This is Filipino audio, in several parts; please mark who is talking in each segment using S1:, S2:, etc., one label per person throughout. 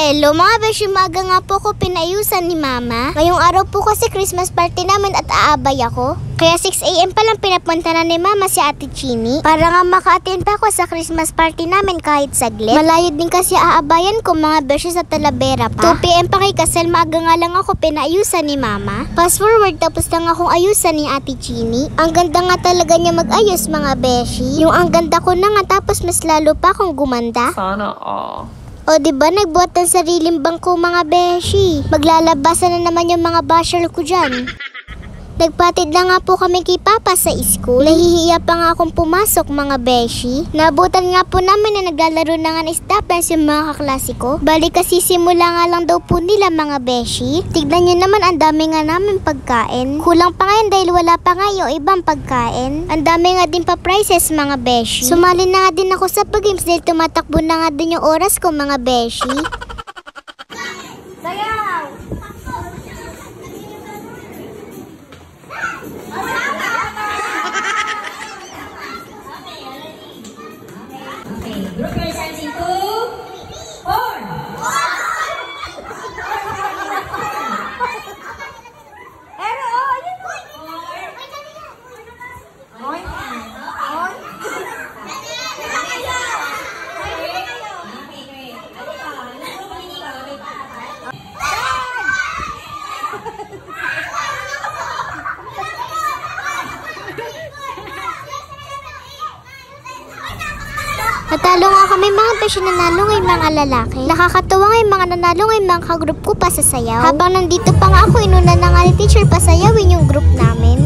S1: Hello mga beshi, maaga nga po ako pinayusan ni mama. Ngayong araw po kasi Christmas party namin at aabay ako. Kaya 6 AM pa lang pinapunta na ni mama si Ate Chini para nga maka-attend pa ako sa Christmas party namin kahit saglit. Malayo din kasi aabayan ko mga beshi sa Talavera pa. 2 PM pa kay Kasal, maaga nga lang ako pinayusan ni mama. Fast forward, tapos lang akong ayusan ni Ate Chini. Ang ganda nga talaga niya mag-ayos mga beshi. Yung ang ganda ko na nga tapos mas lalo pa akong gumanda.
S2: Sana all.
S1: O diba nagbuhat ng sariling bangko mga beshi. Maglalabasan na naman yung mga basher ko dyan. Nagpatid na nga po kami kay Papa sa school. Nahihiya pa nga akong pumasok mga beshi. Nabutan nga po namin na naglalaro na nga ng stop dance yung mga kaklase ko. Bali kasi simula nga lang daw po nila mga beshi. Tignan nyo naman, ang dami nga namin pagkain. Kulang pa ngayon dahil wala pa nga yung ibang pagkain. Ang dami nga din pa prizes mga beshi. Sumali na nga din ako sa pag-games dahil tumatakbo na nga din yung oras ko mga beshi.
S3: Group yourselves into 4.
S1: Natalo nga kami mga beshi, nanalo ngayong mga lalaki. Nakakatuwa ngayong mga nanalo ngayong mga kagroup ko pa sa sayaw. Habang nandito pa nga ako, inuna na nga ni teacher pa sayawin yung group namin.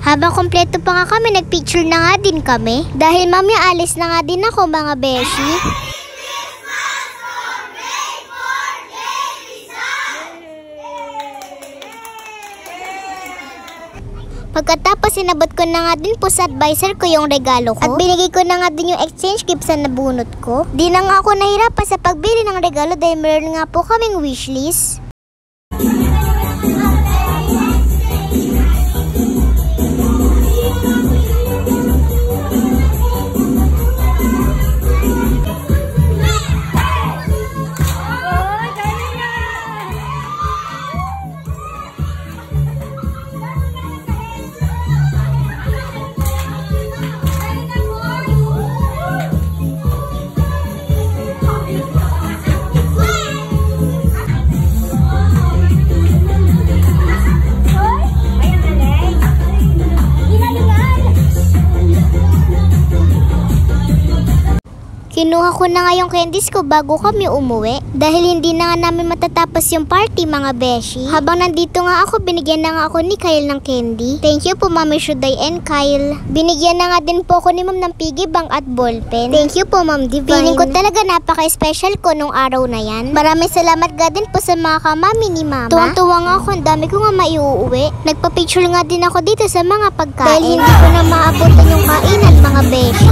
S1: Habang kompleto pa nga kami, nagpicture na nga din kami. Dahil mamaya alis na nga din ako mga beshi. Pagkatapos sinabot ko na nga din po sa advisor ko yung regalo ko. At binigay ko na nga din yung exchange gift sa nabunot ko. Di na nga ako nahirapan sa pagbili ng regalo dahil meron nga po kaming wishlist. Kinuha ko na nga yung candies ko bago kami umuwi. Dahil hindi na nga namin matatapos yung party mga beshi. Habang nandito nga ako, binigyan na nga ako ni Kyle ng candy. Thank you po Mami Shuday and Kyle. Binigyan na nga din po ako ni Ma'am ng piggy bank at ballpen. Thank you po Ma'am Divine. Feeling ko talaga napaka-special ko nung araw na yan. Maraming salamat nga din po sa mga kamami ni Mama. Tuwang-tuwa nga ako, ang dami ko nga maiuuwi. Nagpa-picture nga din ako dito sa mga pagkain. Dahil hindi ko na maabutan yung kainan mga beshi.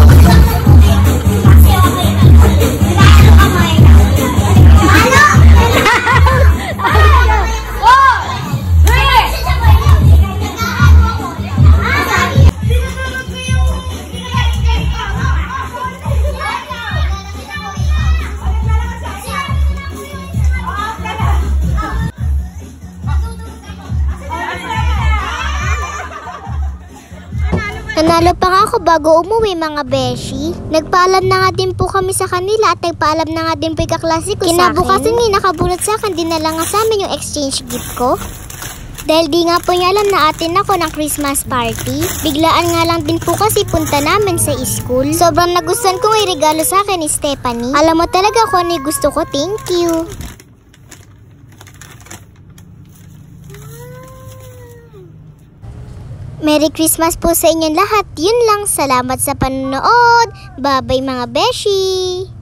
S1: Nanalo pa nga ako bago umuwi mga beshi. Nagpaalam na nga din po kami sa kanila at nagpaalam na nga din po yung kaklase ko sa akin. Kinabukasan nga nakabunot sa akin, dinala nga sa amin yung exchange gift ko. Dahil di nga po niya alam na atin ako ng Christmas party. Biglaan nga lang din po kasi punta namin sa school. Sobrang nagustuhan ko yung regalo sa akin ni Stephanie. Alam mo talaga kung ano yung gusto ko, thank you. Merry Christmas po sa inyong lahat. Yun lang. Salamat sa panonood. Bye-bye mga beshi!